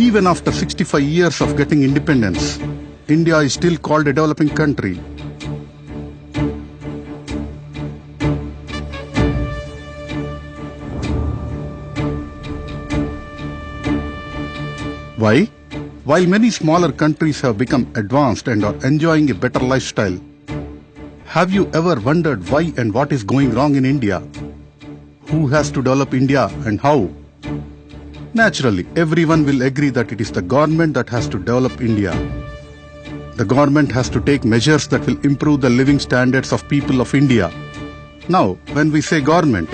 Even after 65 years of getting independence, India is still called a developing country. Why? While many smaller countries have become advanced and are enjoying a better lifestyle, have you ever wondered why and what is going wrong in India? Who has to develop India and how? Naturally, everyone will agree that it is the government that has to develop India. The government has to take measures that will improve the living standards of people of India. Now, when we say government,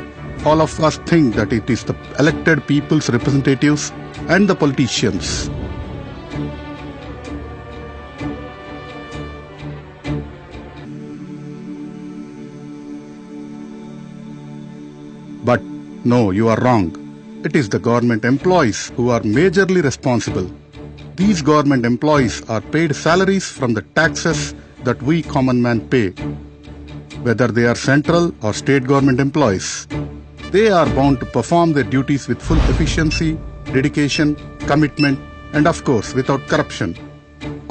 all of us think that it is the elected people's representatives and the politicians. But no, you are wrong. It is the government employees who are majorly responsible. These government employees are paid salaries from the taxes that we common man pay. Whether they are central or state government employees, they are bound to perform their duties with full efficiency, dedication, commitment, and of course without corruption.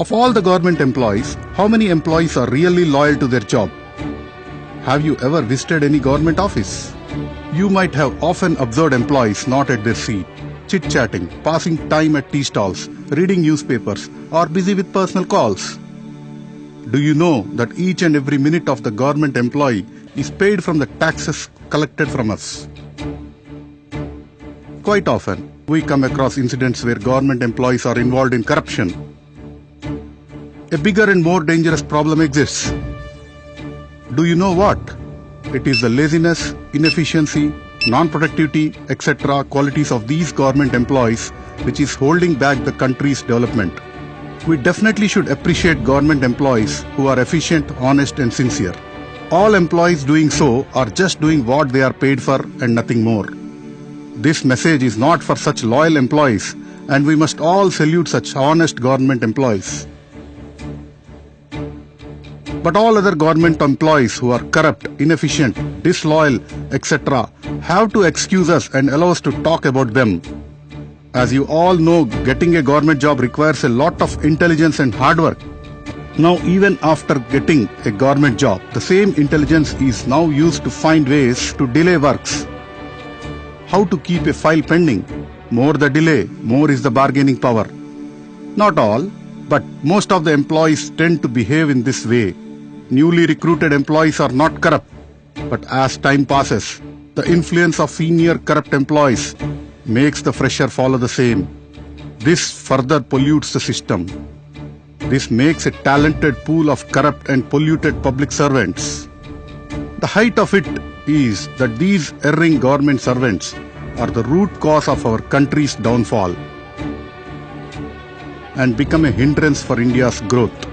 Of all the government employees, how many employees are really loyal to their job? Have you ever visited any government office? You might have often observed employees not at their seat, chit-chatting, passing time at tea stalls, reading newspapers, or busy with personal calls. Do you know that each and every minute of the government employee is paid from the taxes collected from us? Quite often, we come across incidents where government employees are involved in corruption. A bigger and more dangerous problem exists. Do you know what? It is the laziness, inefficiency, non-productivity, etc. qualities of these government employees which is holding back the country's development. We definitely should appreciate government employees who are efficient, honest and sincere. All employees doing so are just doing what they are paid for and nothing more. This message is not for such loyal employees, and we must all salute such honest government employees. But all other government employees who are corrupt, inefficient, disloyal, etc. have to excuse us and allow us to talk about them. As you all know, getting a government job requires a lot of intelligence and hard work. Now, even after getting a government job, the same intelligence is now used to find ways to delay works. How to keep a file pending? More the delay, more is the bargaining power. Not all, but most of the employees tend to behave in this way. Newly recruited employees are not corrupt, but as time passes, the influence of senior corrupt employees makes the fresher follow the same. This further pollutes the system. This makes a talented pool of corrupt and polluted public servants. The height of it is that these erring government servants are the root cause of our country's downfall and become a hindrance for India's growth.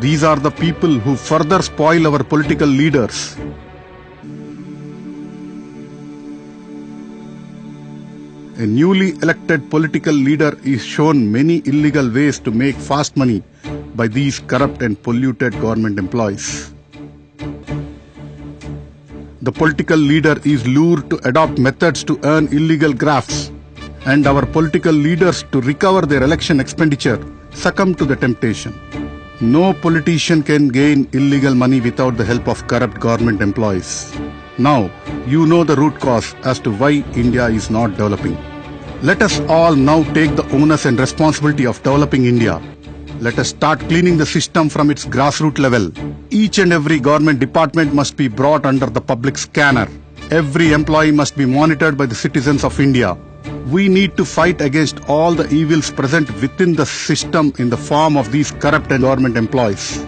These are the people who further spoil our political leaders. A newly elected political leader is shown many illegal ways to make fast money by these corrupt and polluted government employees. The political leader is lured to adopt methods to earn illegal grafts, and our political leaders, to recover their election expenditure, succumb to the temptation. No politician can gain illegal money without the help of corrupt government employees. Now, you know the root cause as to why India is not developing. Let us all now take the onus and responsibility of developing India. Let us start cleaning the system from its grassroots level. Each and every government department must be brought under the public scanner. Every employee must be monitored by the citizens of India. We need to fight against all the evils present within the system in the form of these corrupt and government employees.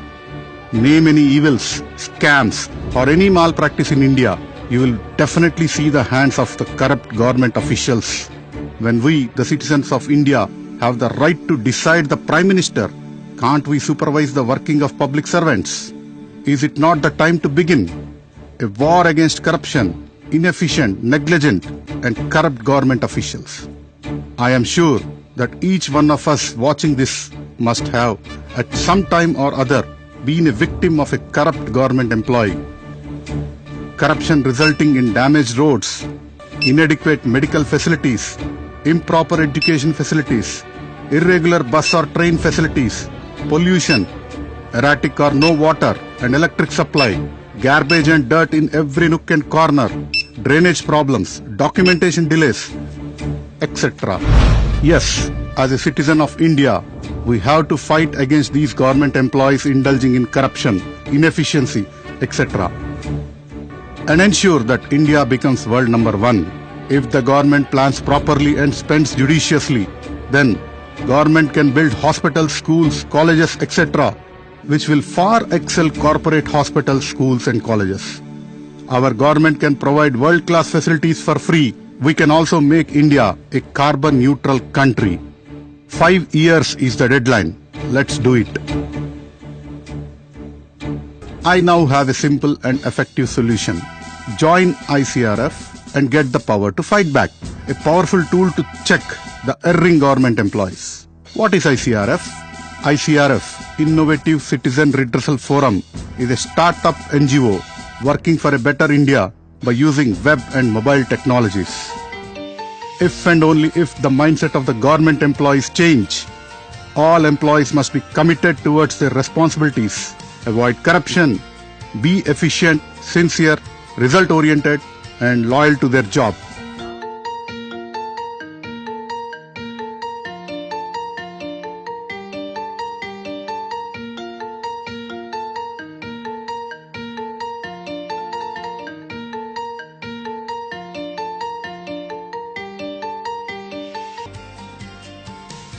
Name any evils, scams, or any malpractice in India, you will definitely see the hands of the corrupt government officials. When we, the citizens of India, have the right to decide the Prime Minister, can't we supervise the working of public servants? Is it not the time to begin a war against corruption, inefficient, negligent, and corrupt government officials? I am sure that each one of us watching this must have, at some time or other, been a victim of a corrupt government employee. Corruption resulting in damaged roads, inadequate medical facilities, improper education facilities, irregular bus or train facilities, pollution, erratic or no water and electric supply, garbage and dirt in every nook and corner, drainage problems, documentation delays, etc. Yes, as a citizen of India, we have to fight against these government employees indulging in corruption, inefficiency, etc. and ensure that India becomes world number one. If the government plans properly and spends judiciously, then government can build hospitals, schools, colleges, etc., which will far excel corporate hospitals, schools and colleges. Our government can provide world-class facilities for free. We can also make India a carbon-neutral country. 5 years is the deadline. Let's do it. I now have a simple and effective solution. Join ICRF and get the power to fight back. A powerful tool to check the erring government employees. What is ICRF? ICRF, Innovative Citizen Redressal Forum, is a startup NGO working for a better India by using web and mobile technologies. If and only if the mindset of the government employees change, all employees must be committed towards their responsibilities, avoid corruption, be efficient, sincere, result-oriented and loyal to their job.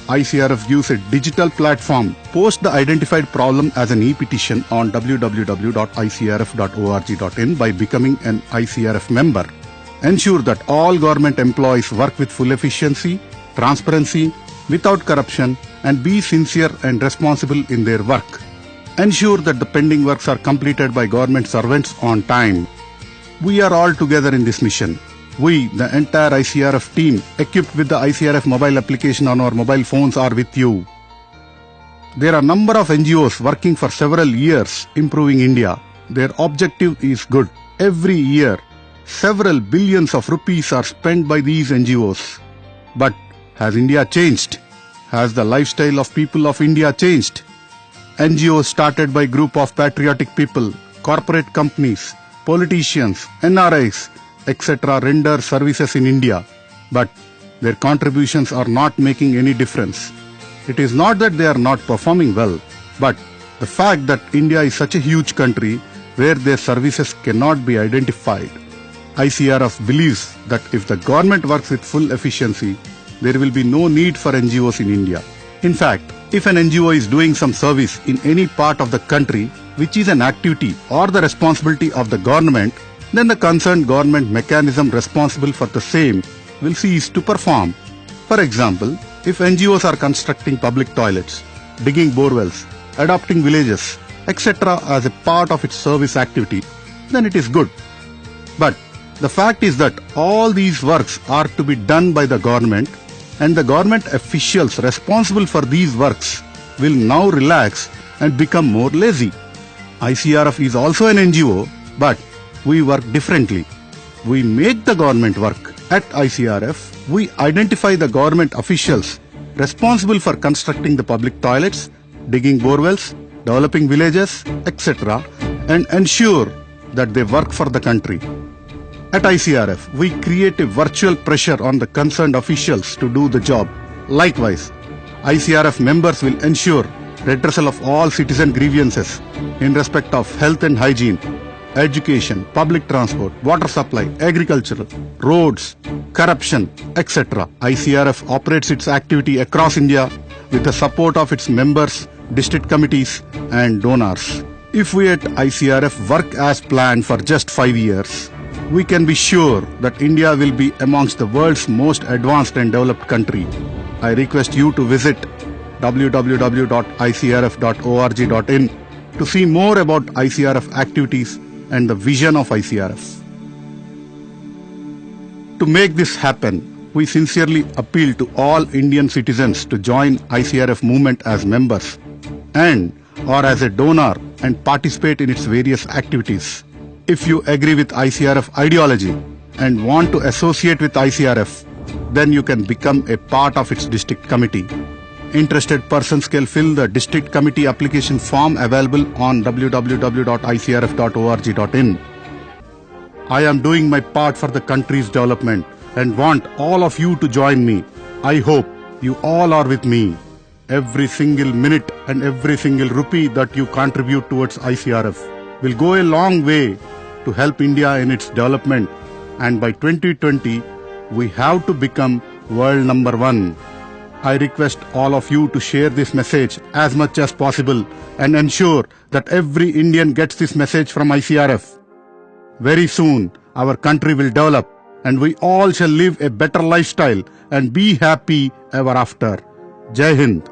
ICRF gives a digital platform. Post the identified problem as an e-petition on www.icrf.org.in by becoming an ICRF member. Ensure that all government employees work with full efficiency, transparency, without corruption, and be sincere and responsible in their work. Ensure that the pending works are completed by government servants on time. We are all together in this mission. We, the entire ICRF team, equipped with the ICRF mobile application on our mobile phones, are with you. There are a number of NGOs working for several years improving India. Their objective is good. Every year, several billions of rupees are spent by these NGOs. But has India changed? Has the lifestyle of people of India changed? NGOs started by a group of patriotic people, corporate companies, politicians, NRIs, etc. render services in India, but their contributions are not making any difference. It is not that they are not performing well, but the fact that India is such a huge country where their services cannot be identified. ICRF believes that if the government works with full efficiency, there will be no need for NGOs in India. In fact, if an NGO is doing some service in any part of the country, which is an activity or the responsibility of the government, then the concerned government mechanism responsible for the same will cease to perform. For example, if NGOs are constructing public toilets, digging borewells, adopting villages, etc. as a part of its service activity, then it is good. But the fact is that all these works are to be done by the government, and the government officials responsible for these works will now relax and become more lazy. ICRF is also an NGO, but we work differently. We make the government work. At ICRF, we identify the government officials responsible for constructing the public toilets, digging borewells, developing villages, etc. and ensure that they work for the country. At ICRF, we create a virtual pressure on the concerned officials to do the job. Likewise, ICRF members will ensure redressal of all citizen grievances in respect of health and hygiene, education, public transport, water supply, agricultural, roads, corruption, etc. ICRF operates its activity across India with the support of its members, district committees and donors. If we at ICRF work as planned for just 5 years, we can be sure that India will be amongst the world's most advanced and developed country. I request you to visit www.icrf.org.in to see more about ICRF activities and the vision of ICRF. To make this happen, we sincerely appeal to all Indian citizens to join ICRF movement as members and or as a donor and participate in its various activities. If you agree with ICRF ideology and want to associate with ICRF, then you can become a part of its district committee. Interested persons can fill the district committee application form available on www.icrf.org.in. I am doing my part for the country's development and want all of you to join me. I hope you all are with me. Every single minute and every single rupee that you contribute towards ICRF will go a long way to help India in its development, and by 2020 we have to become world number 1. I request all of you to share this message as much as possible and ensure that every Indian gets this message from ICRF. Very soon our country will develop and we all shall live a better lifestyle and be happy ever after. Jai Hind.